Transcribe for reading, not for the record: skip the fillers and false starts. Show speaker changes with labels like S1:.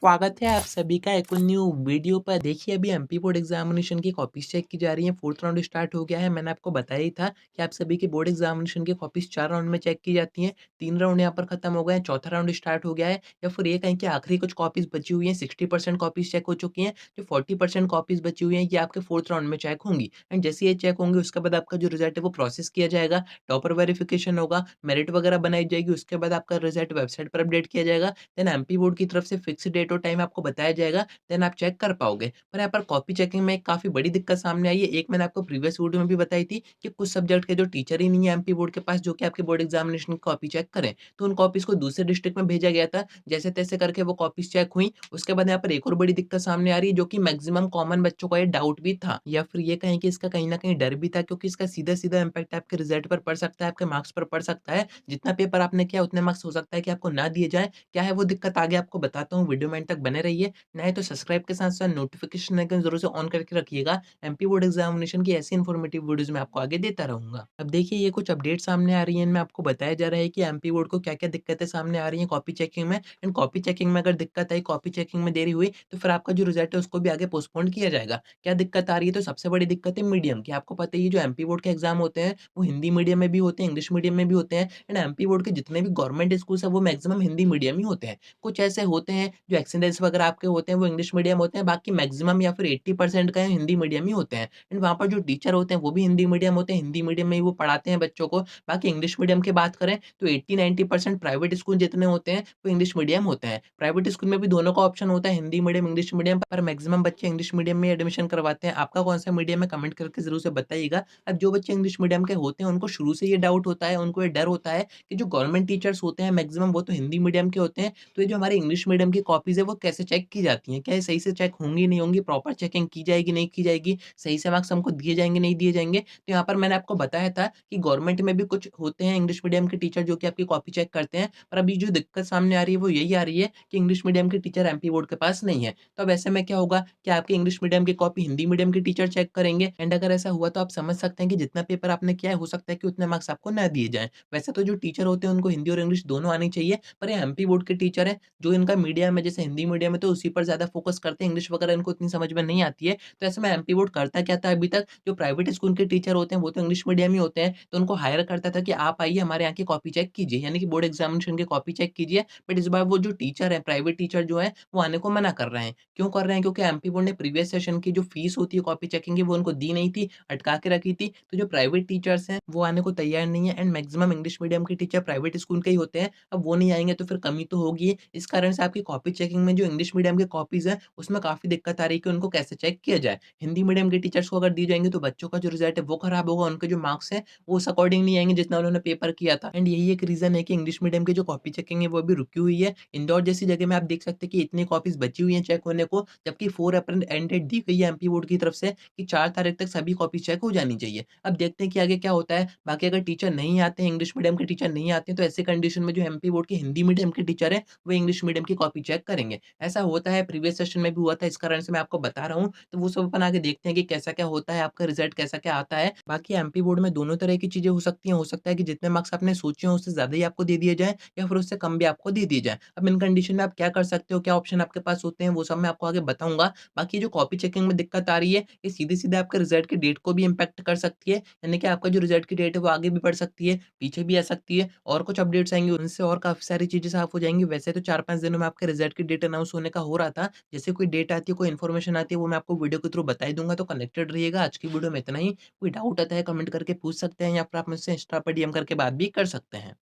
S1: स्वागत है आप सभी का एक न्यू वीडियो पर। देखिए अभी एमपी बोर्ड एग्जामिनेशन की कॉपीज चेक की जा रही हैं। 4th राउंड स्टार्ट हो गया है। मैंने आपको बताया ही था कि आप सभी के बोर्ड एग्जामिनेशन की कॉपीज 4 राउंड में चेक की जाती हैं। 3 राउंड यहाँ पर खत्म हो गए हैं, चौथा राउंड स्टार्ट हो गया है, या फिर ये कहें कि आखिरी कुछ कॉपीज बची हुई हैं। 60% कॉपीज चेक हो चुकी हैं, जो 40% कॉपीज बची हुई हैं ये आपके 4th राउंड में चेक होंगी। एंड जैसे ये चेक होंगी उसके बाद आपका जो रिजल्ट है वो प्रोसेस किया जाएगा, टॉपर वेरिफिकेशन होगा, मेरिट वगैरह बनाई जाएगी, उसके बाद आपका रिजल्ट वेबसाइट पर अपडेट किया जाएगा। देन एमपी बोर्ड की तरफ से फिक्स डेट और टाइम आपको बताया जाएगा, देन आप चेक कर पाओगे। पर यहाँ पर कॉपी चेकिंग में एक काफ़ी बड़ी दिक्कत सामने आई है। एक मैंने आपको प्रीवियस वीडियो में भी बताई थी कि कुछ सब्जेक्ट के जो टीचर ही नहीं है एमपी बोर्ड के पास जो कि आपके बोर्ड एग्जामिनेशन की कॉपी चेक करें। तो उन कॉपीज़ को दूसरे डिस्ट्रिक्ट में भेजा गया था। जैसे-तैसे करके वो कॉपीज़ चेक हुई। उसके बाद यहाँ पर एक और बड़ी दिक्कत सामने आ रही है, जो कि मैक्सिमम कॉमन बच्चों का ये डाउट भी था, या फिर ये कहें कि इसका कहीं न कहीं डर भी था, क्योंकि इसका सीधा-सीधा इम्पैक्ट आपके रिजल्ट पर पड़ सकता है, आपके मार्क्स पर पड़ सकता है। जितना पेपर आपने किया उतने मार्क्स हो सकता है कि आपको ना दिए जाएँ। क्या है वो दिक्कत आगे आपको बताता हूँ, वीडियो में एंड तक बने रहिए। नए तो सब्सक्राइब के साथ-साथ नोटिफ़िकेशन आइकन ज़रूर से ऑन करके रखिएगा। एमपी बोर्ड एग्ज़ामिनेशन की ऐसी इन्फॉर्मेटिव वीडियोज़ मैं आपको आगे देता रहूँगा। अब देखिए ये कुछ अपडेट सामने आ रही हैं, इनमें आपको बताया जा रहा है कि एमपी बोर्ड को क्या-क्या दिक्कतें सामने आ रही हैं कॉपी चेकिंग में। एंड कॉपी चेकिंग में अगर दिक्कत आई, कॉपी चेकिंग में देरी हुई, तो फिर आपका जो रिज़ल्ट है उसको भी आगे पोस्टपोन किया जाएगा। क्या दिक्कत आ रही है? तो सबसे बड़ी दिक्कत है मीडियम की। आपको पता ही है जो एमपी बोर्ड के एग्ज़ाम होते हैं, वो हिंदी मीडियम में भी होते हैं, इंग्लिश मीडियम में भी होते हैं। एंड एमपी बोर्ड के जितने भी गवर्नमेंट स्कूल्स हैं वो मैक्सिमम हिंदी मीडियम ही होते हैं। कुछ ऐसे होते हैं जो एक्सीडेंट्स वगैरह आपके होते हैं वो इंग्लिश मीडियम होते हैं, बाकी मैक्सिमम या फिर 80% का है हिंदी मीडियम ही होते हैं। एंड वहाँ पर जो टीचर होते हैं वो भी हिंदी मीडियम होते हैं, हिंदी मीडियम में ही वो पढ़ाते हैं बच्चों को। बाकी इंग्लिश मीडियम की बात करें तो 80-90% प्राइवेट स्कूल जितने होते हैं वो इंग्लिश मीडियम होते हैं। प्राइवेट स्कूल में भी दोनों का ऑप्शन होता है, हिंदी मीडियम, इंग्लिश मीडियम, पर मैक्सिमम बच्चे इंग्लिश मीडियम में एडमिशन करवाते हैं। आपका कौन-सा मीडियम है कमेंट करके ज़रूर से बताइएगा। अब जो बच्चे इंग्लिश मीडियम के होते हैं उनको शुरू से ये डाउट होता है, उनको ये डर होता है कि जो गवर्नमेंट टीचर्स होते हैं मैक्सिमम वो तो हिंदी मीडियम के होते हैं, तो ये जो हमारे इंग्लिश मीडियम की कॉपीज़ है वो कैसे चेक की जाती हैं? क्या ये सही से चेक होंगी, नहीं होंगी? प्रॉपर चेकिंग की जाएगी, नहीं की जाएगी? सही से मार्क्स हमको दिए जाएँगे, नहीं दिए जाएँगे? तो यहाँ पर मैंने आपको बताया था कि गवर्नमेंट में भी कुछ होते हैं इंग्लिश मीडियम के टीचर जो कि आपकी कॉपी चेक करते हैं, पर अभी जो दिक्कत सामने आ रही है वो यही आ रही है कि इंग्लिश मीडियम के टीचर एमपी बोर्ड के पास नहीं है। तो अब ऐसे में क्या होगा कि आपकी इंग्लिश मीडियम की कॉपी हिंदी मीडियम के टीचर चेक करेंगे, एंड अगर ऐसा हुआ तो आप समझ सकते हैं कि जितना पेपर आपने किया है हो सकता है कि उतने मार्क्स आपको ना दिए जाएँ। वैसे तो जो टीचर होते हैं उनको हिंदी और इंग्लिश दोनों आनी चाहिए, पर ये एमपी बोर्ड के टीचर हैं, जो इनका मीडियम है जैसे हिंदी मीडियम है तो उसी पर ज़्यादा फ़ोकस करते हैं, इंग्लिश वगैरह इनको इतनी समझ में नहीं आती है। तो ऐसे में एमपी बोर्ड करता क्या था अभी तक, जो प्राइवेट स्कूल के टीचर होते हैं वो तो इंग्लिश मीडियम ही होते हैं, तो उनको हायर करता था कि आप आइए हमारे यहाँ की कॉपी चेक कीजिए, यानी कि बोर्ड एग्जामिनेशन की कॉपी चेक कीजिए। बट इस बार वो जो टीचर है, प्राइवेट टीचर जो है वो आने को मना कर रहे हैं। क्यों कर रहे हैं? क्योंकि एमपी बोर्ड ने प्रीवियस सेशन की जो फीस होती है कॉपी चेकिंग की वो उनको दी नहीं थी, अटका के रखी थी। तो जो प्राइवेट टीचर्स हैं वो आने को तैयार नहीं है, एंड मैक्सिमम इंग्लिश मीडियम के टीचर प्राइवेट स्कूल के ही होते हैं। अब वो नहीं आएँगे तो फिर कमी तो होगी ही। इस कारण से आपकी कॉपी चेकिंग में जो इंग्लिश मीडियम की कॉपीज़ हैं, उसमें काफ़ी दिक्कत आ रही है कि उनको कैसे चेक किया जाए। हिंदी मीडियम के टीचर्स को अगर दी जाएँगी तो बच्चों का जो रिज़ल्ट है वो खराब होगा, उनके जो मार्क्स हैं वो उस अकॉर्डिंग नहीं आएँगे जितना उन्होंने पेपर किया था। एंड यही एक रीज़न है कि इंग्लिश मीडियम की जो कॉपी चेकिंग है वो अभी रुकी हुई है। इंदौर जैसी जगह में आप देख सकते हैं कि इतनी कॉपीज़ बची हुई हैं चेक होने को, जबकि 4 अप्रैल एंड डेट दी गई है एमपी बोर्ड की तरफ से कि 4 तारीख तक सभी कॉपी चेक हो जानी चाहिए। अब देखते हैं कि आगे क्या होता है। बाकी अगर टीचर नहीं आते हैं, इंग्लिश मीडियम के टीचर नहीं आते हैं, तो ऐसी कंडीशन में जो एमपी बोर्ड के हिंदी मीडियम के टीचर हैं, वो इंग्लिश मीडियम की कॉपी चेक करेंगे। ऐसा होता है, प्रीवियस सेशन में भी हुआ था, इस कारण से मैं आपको बता रहा हूँ। तो वो सब अपन आगे देखते हैं कि कैसा क्या होता है, आपका रिज़ल्ट कैसा क्या आता है। बाकी एमपी बोर्ड में दोनों तरह की चीज़ें हो सकती हैं। हो सकता है कि जितने मार्क्स आपने सोचे हों, उससे ज़्यादा ही आपको दे दिए जाएँ, या फिर उससे कम भी आपको दे दिए जाएँ। अब इन कंडीशन में आप क्या कर सकते हो, क्या ऑप्शन आपके पास होते हैं, वो सब मैं आपको आगे बताऊँगा। बाकी जो कॉपी चेकिंग में दिक्कत आ रही है, ये सीधे-सीधे आपके रिज़ल्ट की डेट को भी इम्पैक्ट कर सकती है। यानी कि आपका जो रिज़ल्ट की डेट है, वो आगे भी बढ़ सकती है, पीछे भी आ सकती है, और कुछ अपडेट्स आएँगी, उनसे और काफ़ी सारी चीज़ें साफ़ हो जाएँगी। वैसे तो 4-5 दिनों में आपके रिज़ल्ट की डेट अनाउंस होने का हो रहा था। जैसे कोई डेट आती है, कोई इन्फॉर्मेशन आती है, वो मैं आपको वीडियो के थ्रू बता ही दूँगा, तो कनेक्टेड रहिएगा। आज की वीडियो में इतना ही। कोई डाउट आता है कमेंट करके पूछ सकते हैं, या फिर आप मुझसे इंस्टा पर डीएम करके बात भी कर सकते हैं।